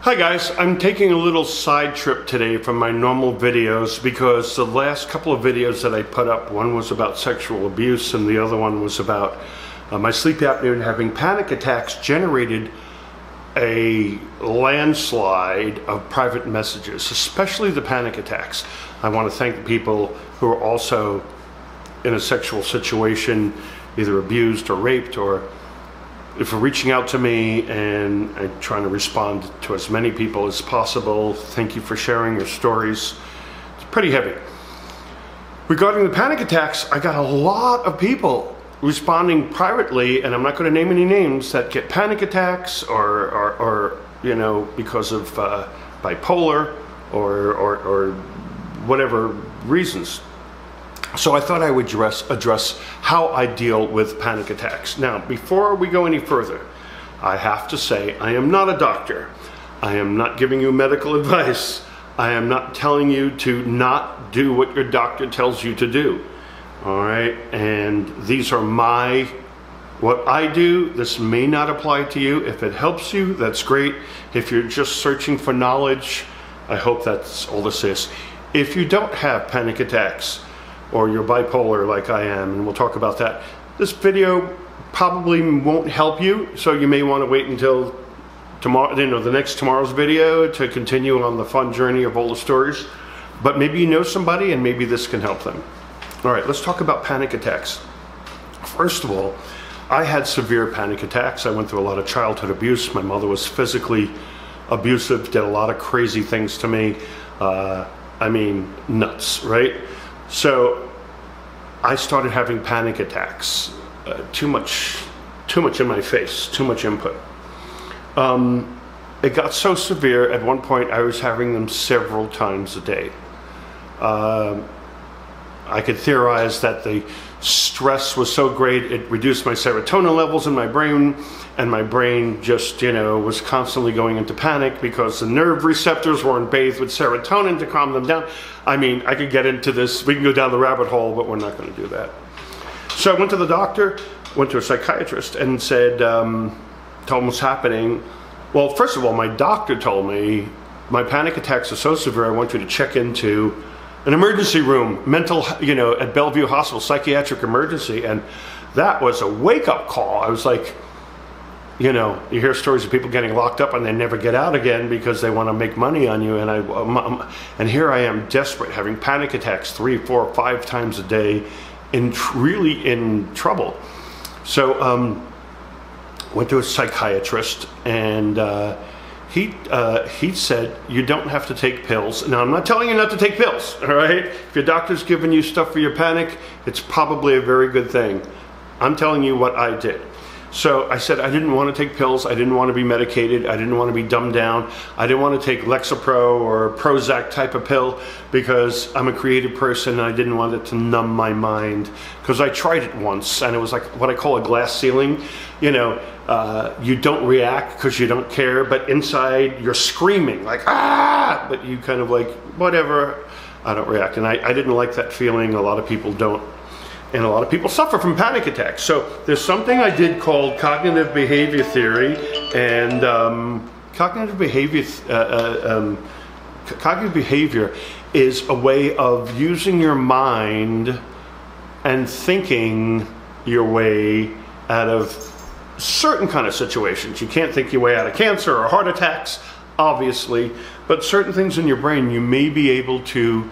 Hi guys, I'm taking a little side trip today from my normal videos because the last couple of videos that I put up, one was about sexual abuse and the other one was about my sleep apnea and having panic attacks, generated a landslide of private messages, especially the panic attacks. I want to thank the people who are also in a sexual situation, either abused or raped, or if you're reaching out to me, and I'm trying to respond to as many people as possible. Thank you for sharing your stories. It's pretty heavy. Regarding the panic attacks, I got a lot of people responding privately, and I'm not going to name any names, that get panic attacks or you know, because of bipolar or whatever reasons. So I thought I would address how I deal with panic attacks. Now, before we go any further, I have to say I am not a doctor. I am not giving you medical advice. I am not telling you to not do what your doctor tells you to do. All right? And these are what I do. This may not apply to you. If it helps you, that's great. If you're just searching for knowledge, I hope that's all this is. If you don't have panic attacks, or you're bipolar like I am, and we'll talk about that, this video probably won't help you, so you may want to wait until tomorrow, tomorrow's video, to continue on the fun journey of all the stories. But maybe you know somebody and maybe this can help them. All right, let's talk about panic attacks. First of all, I had severe panic attacks. I went through a lot of childhood abuse. My mother was physically abusive, did a lot of crazy things to me. I mean, nuts, right? So I started having panic attacks. Too much in my face, too much input. It got so severe, at one point I was having them several times a day. I could theorize that the stress was so great it reduced my serotonin levels in my brain, and my brain just, was constantly going into panic because the nerve receptors weren't bathed with serotonin to calm them down. I mean, I could get into this, we can go down the rabbit hole, but we're not going to do that. So I went to the doctor, went to a psychiatrist, and said, told him what's happening. Well, first of all, my doctor told me, my panic attacks are so severe, I want you to check into an emergency room, at Bellevue Hospital, psychiatric emergency. And that was a wake-up call. I was like, you hear stories of people getting locked up and they never get out again because they want to make money on you. And here I am, desperate, having panic attacks 3, 4, 5 times a day, really in trouble. So went to a psychiatrist, and he said, you don't have to take pills. Now, I'm not telling you not to take pills, all right? If your doctor's giving you stuff for your panic, it's probably a very good thing. I'm telling you what I did. So I said I didn't want to take pills. I didn't want to be medicated. I didn't want to be dumbed down. I didn't want to take Lexapro or Prozac type of pill because I'm a creative person and I didn't want it to numb my mind. Because I tried it once and it was like what I call a glass ceiling. You don't react because you don't care, but inside you're screaming like, ah! But you kind of like, whatever, I don't react. And I didn't like that feeling. A lot of people don't. And a lot of people suffer from panic attacks. So there's something I did called cognitive behavior theory, and cognitive behavior is a way of using your mind and thinking your way out of certain kind of situations. You can't think your way out of cancer or heart attacks, obviously, but certain things in your brain you may be able to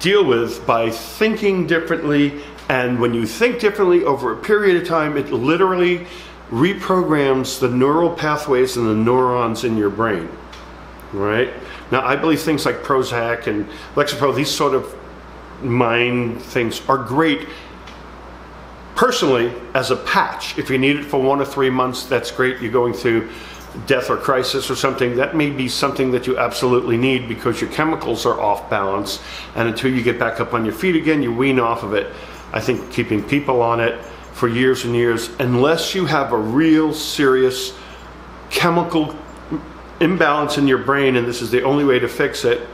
deal with by thinking differently. And when you think differently over a period of time, it literally reprograms the neural pathways and the neurons in your brain, right? Now, I believe things like Prozac and Lexapro, these sort of mind things, are great personally as a patch. If you need it for 1 or 3 months, that's great. You're going through death or crisis or something, that may be something that you absolutely need because your chemicals are off balance, and until you get back up on your feet again, you wean off of it. I think keeping people on it for years and years, unless you have a real serious chemical imbalance in your brain, and this is the only way to fix it,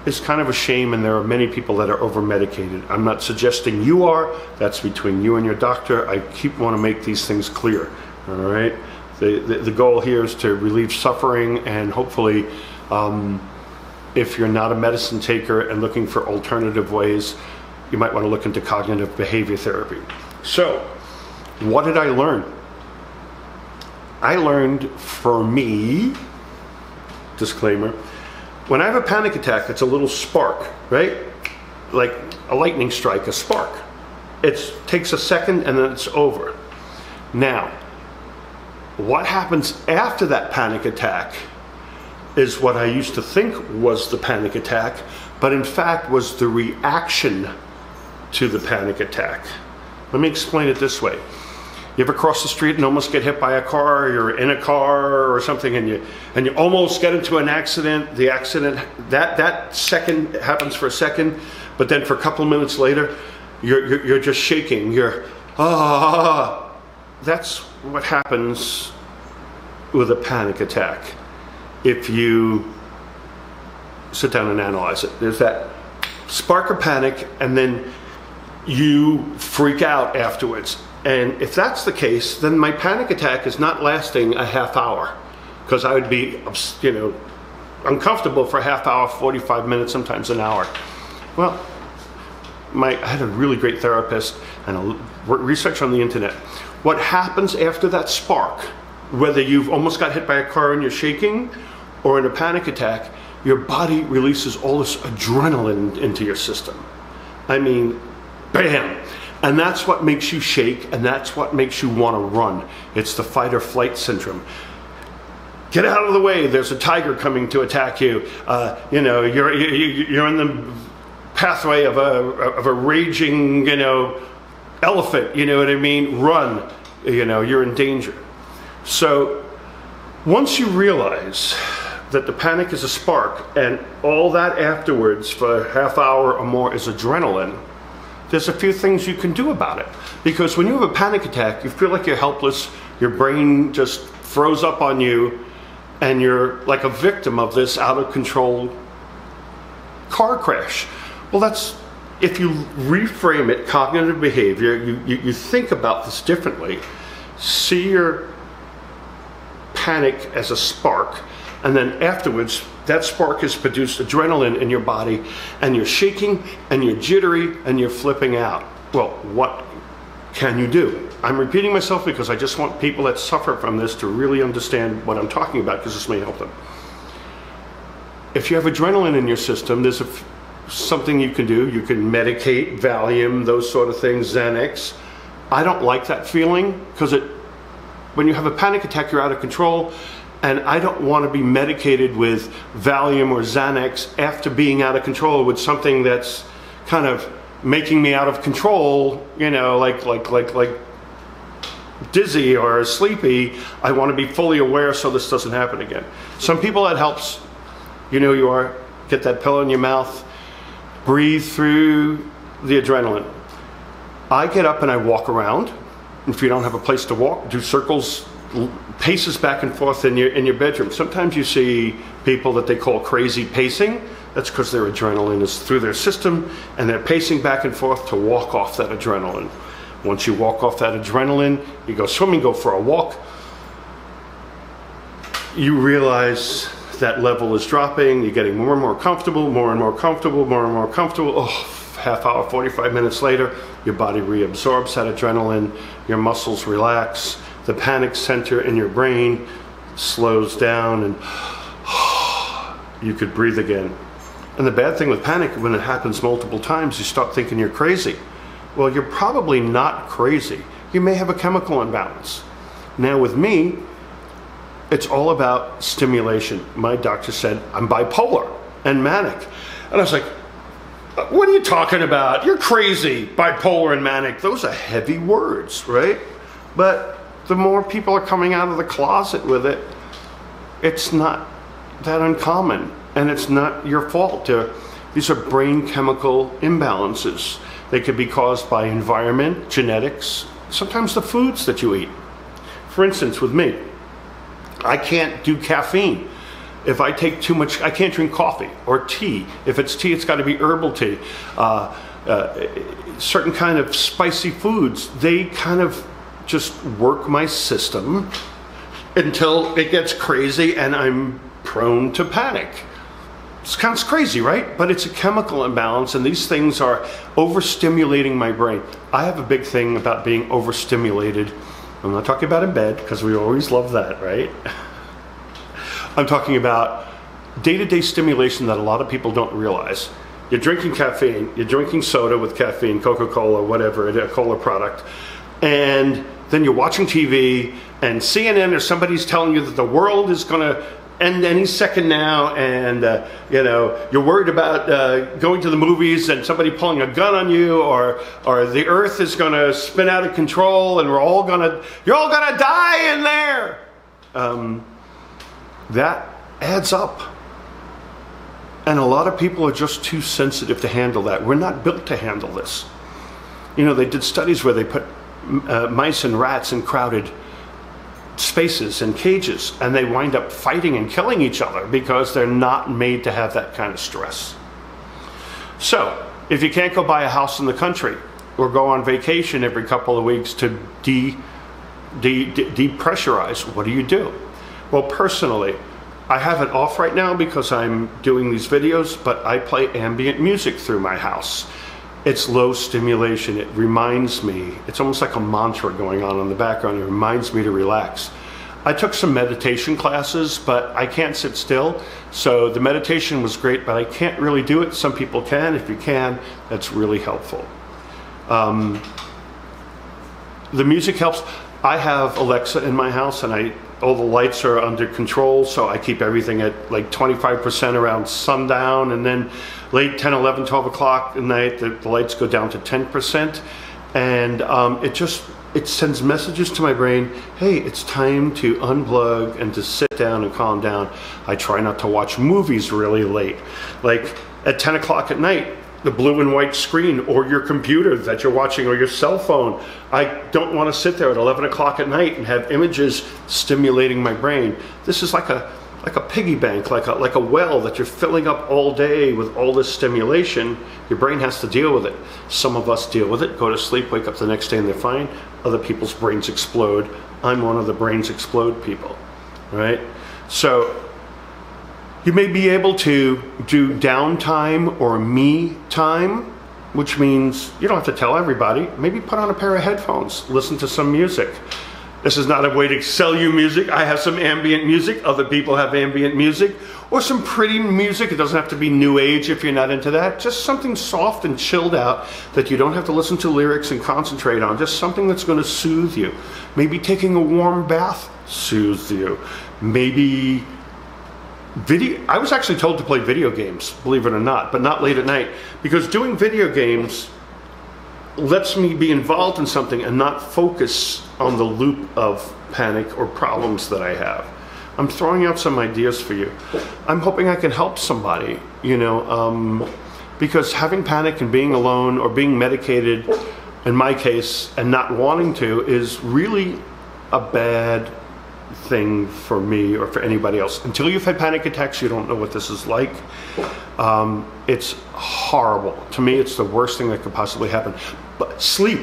is kind of a shame, and there are many people that are over-medicated. I'm not suggesting you are. That's between you and your doctor. I want to make these things clear, all right? The goal here is to relieve suffering, and hopefully, if you're not a medicine taker and looking for alternative ways, you might want to look into cognitive behavior therapy. So, what did I learn? I learned, for me, disclaimer, when I have a panic attack, it's a little spark, right? Like a lightning strike, a spark. It takes a second and then it's over. Now, what happens after that panic attack is what I used to think was the panic attack, but in fact was the reaction to the panic attack. Let me explain it this way. You ever cross the street and almost get hit by a car, or you're in a car or something, and you almost get into an accident. The accident, that second happens for a second, but then for a couple of minutes later, you're just shaking. That's what happens with a panic attack if you sit down and analyze it. There's that spark of panic, and then you freak out afterwards. And if that's the case, then my panic attack is not lasting a half hour, because I would be, uncomfortable for a half hour, 45 minutes, sometimes an hour. Well, I had a really great therapist and research on the internet. What happens after that spark, whether you've almost got hit by a car and you're shaking, or in a panic attack, your body releases all this adrenaline into your system. I mean, bam! And that's what makes you shake, and that's what makes you want to run. It's the fight or flight syndrome. Get out of the way, there's a tiger coming to attack you. You're in the pathway of a raging, elephant, you know what I mean? Run, you're in danger. So once you realize that the panic is a spark, and all that afterwards for a half hour or more is adrenaline, there's a few things you can do about it. Because when you have a panic attack, you feel like you're helpless, your brain just froze up on you, and you're like a victim of this out of control car crash. Well, that's, if you reframe it, cognitive behavior, you think about this differently, see your panic as a spark, and then afterwards, that spark has produced adrenaline in your body, and you're shaking, and you're jittery, and you're flipping out. Well, what can you do? I'm repeating myself because I just want people that suffer from this to really understand what I'm talking about, because this may help them. If you have adrenaline in your system, there's something you can do. You can medicate, Valium, those sort of things, Xanax. I don't like that feeling, because when you have a panic attack, you're out of control. And I don't want to be medicated with Valium or Xanax after being out of control with something that's kind of making me out of control, like dizzy or sleepy. I want to be fully aware so this doesn't happen again. Some people that helps, you are, get that pillow in your mouth, breathe through the adrenaline. I get up and I walk around. If you don't have a place to walk, do circles, paces back and forth in your bedroom. Sometimes you see people that they call crazy pacing. That's because their adrenaline is through their system, and they're pacing back and forth to walk off that adrenaline. Once you walk off that adrenaline, you go swimming, go for a walk, you realize that level is dropping, you're getting more and more comfortable, more and more comfortable, more and more comfortable. Oh, half hour, 45 minutes later, your body reabsorbs that adrenaline, your muscles relax, the panic center in your brain slows down, and you could breathe again. And the bad thing with panic, when it happens multiple times, you start thinking you're crazy. Well, you're probably not crazy. You may have a chemical imbalance. Now with me, it's all about stimulation. My doctor said I'm bipolar and manic. And I was like, what are you talking about? You're crazy, bipolar and manic. Those are heavy words, right? But the more people are coming out of the closet with it, it's not that uncommon, and it's not your fault. These are brain chemical imbalances. They could be caused by environment, genetics, sometimes the foods that you eat. For instance, with me, I can't do caffeine. If I take too much, I can't drink coffee or tea. If it's tea, it's got to be herbal tea. Certain kind of spicy foods, they kind of just work my system until it gets crazy and I'm prone to panic. It sounds crazy, right? But it's a chemical imbalance, and these things are overstimulating my brain. I have a big thing about being overstimulated. I'm not talking about in bed, because we always love that, right? I'm talking about day-to-day stimulation that a lot of people don't realize. You're drinking caffeine, you're drinking soda with caffeine, Coca-Cola, whatever, a cola product, and then you're watching TV, and CNN or somebody's telling you that the world is going to end any second now, and you know, you're worried about going to the movies and somebody pulling a gun on you, or the earth is going to spin out of control and you're all gonna die in there. That adds up, and a lot of people are just too sensitive to handle that. We're not built to handle this. You know, they did studies where they put mice and rats in crowded spaces and cages, and they wind up fighting and killing each other because they're not made to have that kind of stress. So if you can't go buy a house in the country or go on vacation every couple of weeks to depressurize, what do? Well, personally, I have it off right now because I'm doing these videos, but I play ambient music through my house. It's low stimulation. It reminds me, it's almost like a mantra going on in the background. It reminds me to relax. I took some meditation classes, but I can't sit still. So the meditation was great, but I can't really do it. Some people can. If you can, that's really helpful. The music helps. I have Alexa in my house, and all the lights are under control, so I keep everything at like 25% around sundown, and then late 10, 11, 12 o'clock at night, the lights go down to 10%, and it sends messages to my brain, hey, it's time to unplug and to sit down and calm down. I try not to watch movies really late. Like at 10 o'clock at night, the blue and white screen, or your computer that you're watching, or your cell phone. I don't want to sit there at 11 o'clock at night and have images stimulating my brain. This is like a piggy bank, like a well that you're filling up all day with all this stimulation. Your brain has to deal with it. Some of us deal with it, go to sleep, wake up the next day and they're fine. Other people's brains explode. I'm one of the brains explode people, right? So you may be able to do downtime or me time, which means you don't have to tell everybody. Maybe put on a pair of headphones, listen to some music. This is not a way to sell you music. I have some ambient music. Other people have ambient music, or some pretty music. It doesn't have to be new age if you're not into that. Just something soft and chilled out that you don't have to listen to lyrics and concentrate on. Just something that's going to soothe you. Maybe taking a warm bath soothes you. Maybe I was actually told to play video games, believe it or not, but not late at night, because doing video games lets me be involved in something and not focus on the loop of panic or problems that I have. I'm throwing out some ideas for you. I'm hoping I can help somebody, you know, because having panic and being alone or being medicated, in my case, and not wanting to, is really a bad thing for me or for anybody else. Until you've had panic attacks, you don't know what this is like. It's horrible. To me, it's the worst thing that could possibly happen. But sleep,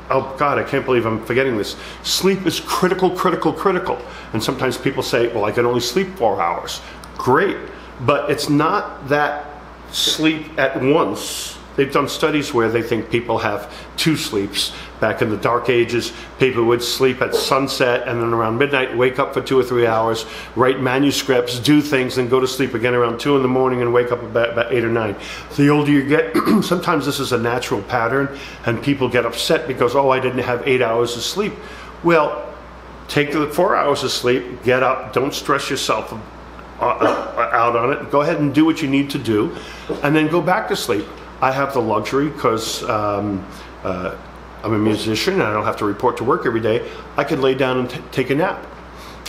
oh God, I can't believe I'm forgetting this. Sleep is critical, critical, critical. And sometimes people say, well, I can only sleep 4 hours. Great, but it's not that sleep at once. They've done studies where they think people have 2 sleeps. Back in the dark ages, people would sleep at sunset and then around midnight wake up for 2 or 3 hours, write manuscripts, do things, and go to sleep again around 2 in the morning and wake up about 8 or 9. The older you get, sometimes this is a natural pattern, and people get upset because, oh, I didn't have 8 hours of sleep. Well, take the 4 hours of sleep, get up, don't stress yourself out on it, go ahead and do what you need to do, and then go back to sleep. I have the luxury, because I'm a musician and I don't have to report to work every day. I could lay down and take a nap.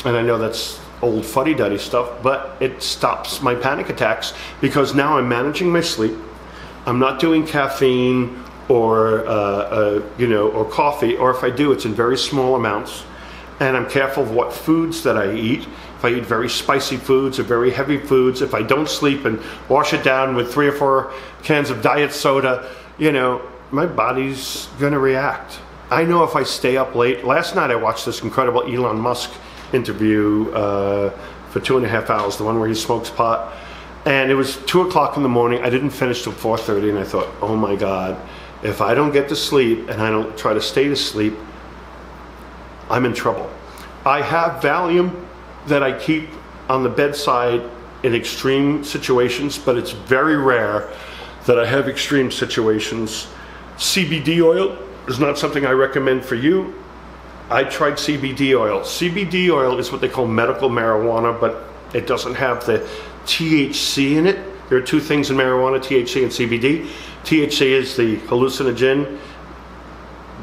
And I know that's old fuddy-duddy stuff, but it stops my panic attacks because now I'm managing my sleep. I'm not doing caffeine or or coffee, or if I do, it's in very small amounts. And I'm careful of what foods that I eat. If I eat very spicy foods or very heavy foods, if I don't sleep and wash it down with 3 or 4 cans of diet soda, you know, my body's gonna react. I know if I stay up late. Last night I watched this incredible Elon Musk interview for 2.5 hours, the one where he smokes pot. And it was 2 o'clock in the morning. I didn't finish till 4:30, and I thought, oh my God, if I don't get to sleep and I don't try to stay to sleep, I'm in trouble. I have Valium that I keep on the bedside in extreme situations, but it's very rare that I have extreme situations. CBD oil is not something I recommend for you. I tried CBD oil. CBD oil is what they call medical marijuana, but it doesn't have the THC in it. There are 2 things in marijuana, THC and CBD. THC is the hallucinogen.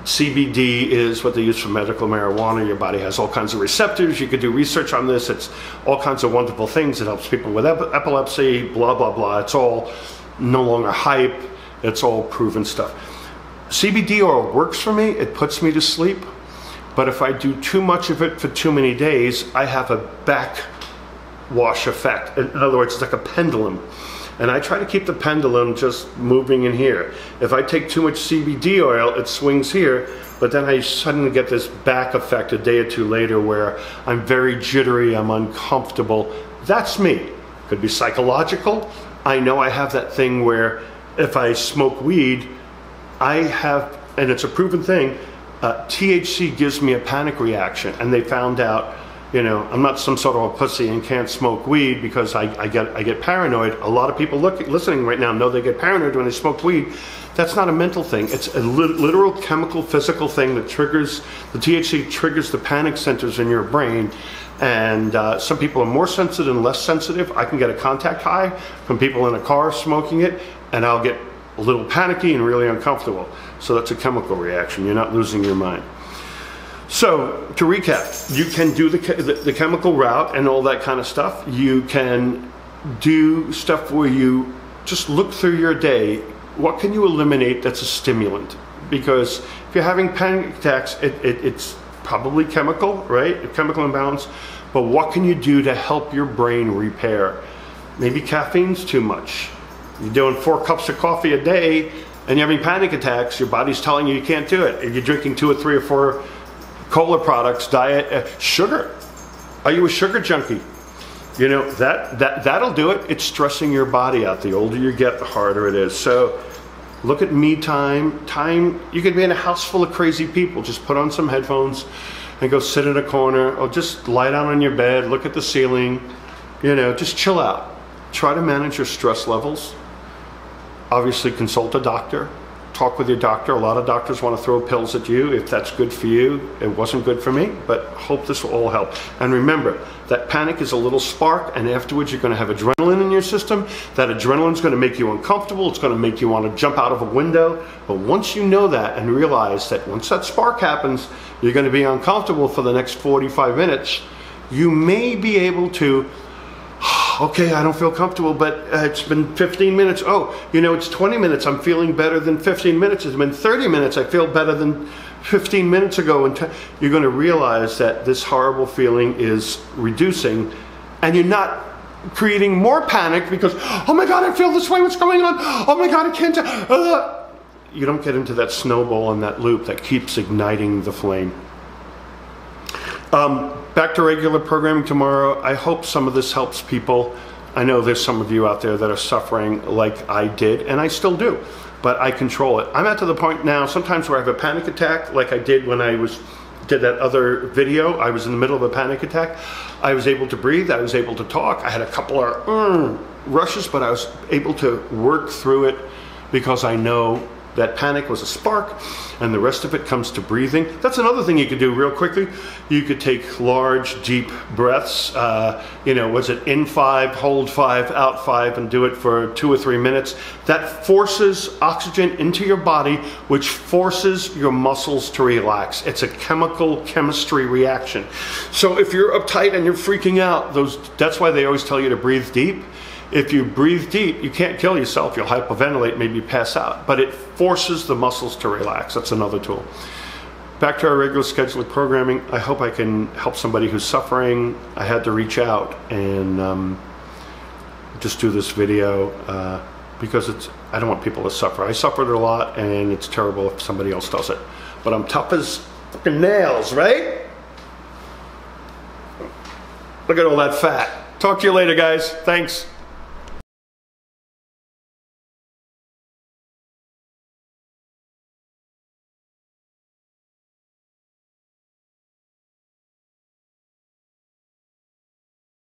CBD is what they use for medical marijuana. Your body has all kinds of receptors. You could do research on this. It's all kinds of wonderful things. It helps people with epilepsy, blah, blah, blah. It's all no longer hype. It's all proven stuff. CBD oil works for me. It puts me to sleep. But if I do too much of it for too many days, I have a backwash effect. In other words, it's like a pendulum. And I try to keep the pendulum just moving in here. If I take too much CBD oil, it swings here, but then I suddenly get this back effect a day or 2 later where I'm very jittery, I'm uncomfortable. That's me. Could be psychological. I know I have that thing where if I smoke weed, I have, and it's a proven thing, THC gives me a panic reaction. And they found out, you know, I'm not some sort of a pussy and can't smoke weed because I get paranoid. A lot of people listening right now know they get paranoid when they smoke weed. That's not a mental thing. It's a literal chemical, physical thing that triggers, the THC triggers the panic centers in your brain. And some people are more sensitive and less sensitive. I can get a contact high from people in a car smoking it, and I'll get a little panicky and really uncomfortable. So that's a chemical reaction. You're not losing your mind. So to recap, you can do the chemical route and all that kind of stuff. You can do stuff where you just look through your day. What can you eliminate that's a stimulant? Because if you're having panic attacks, it's probably chemical, right? A chemical imbalance. But what can you do to help your brain repair? Maybe caffeine's too much. You're doing 4 cups of coffee a day and you're having panic attacks. Your body's telling you you can't do it. If you're drinking 2 or 3 or 4 cola products, diet, sugar. Are you a sugar junkie? You know, that'll do it. It's stressing your body out. The older you get, the harder it is. So look at me time. You could be in a house full of crazy people. Just put on some headphones and go sit in a corner or just lie down on your bed, look at the ceiling, you know, just chill out. Try to manage your stress levels. Obviously consult a doctor. Talk with your doctor. A lot of doctors want to throw pills at you. If that's good for you, it wasn't good for me, but hope this will all help. And remember, that panic is a little spark, and afterwards you're going to have adrenaline in your system. That adrenaline is going to make you uncomfortable. It's going to make you want to jump out of a window. But once you know that and realize that once that spark happens, you're going to be uncomfortable for the next 45 minutes, you may be able to, okay, I don't feel comfortable, but it's been 15 minutes. Oh, you know, it's 20 minutes. I'm feeling better than 15 minutes. It's been 30 minutes. I feel better than 15 minutes ago. And you're going to realize that this horrible feeling is reducing, and you're not creating more panic because, oh my God, I feel this way. What's going on? Oh my God, I can't. You don't get into that snowball and that loop that keeps igniting the flame. Back to regular programming tomorrow. I hope some of this helps people. I know there's some of you out there that are suffering like I did, and I still do, but I control it. I'm at to the point now sometimes where I have a panic attack like I did when I did that other video. I was in the middle of a panic attack. I was able to breathe. I was able to talk. I had a couple of rushes, but I was able to work through it because I know that panic was a spark, and the rest of it comes to breathing. That's another thing you could do real quickly. You could take large, deep breaths. You know, was it in 5, hold 5, out 5, and do it for 2 or 3 minutes. That forces oxygen into your body, which forces your muscles to relax. It's a chemistry reaction. So if you're uptight and you're freaking out, that's why they always tell you to breathe deep. If you breathe deep, you can't kill yourself. You'll hyperventilate, maybe pass out. But it forces the muscles to relax. That's another tool. back to our regular scheduled programming. I hope I can help somebody who's suffering. I had to reach out and just do this video because I don't want people to suffer. I suffered a lot, and it's terrible if somebody else does it. But I'm tough as fucking nails, right? Look at all that fat. Talk to you later, guys. Thanks.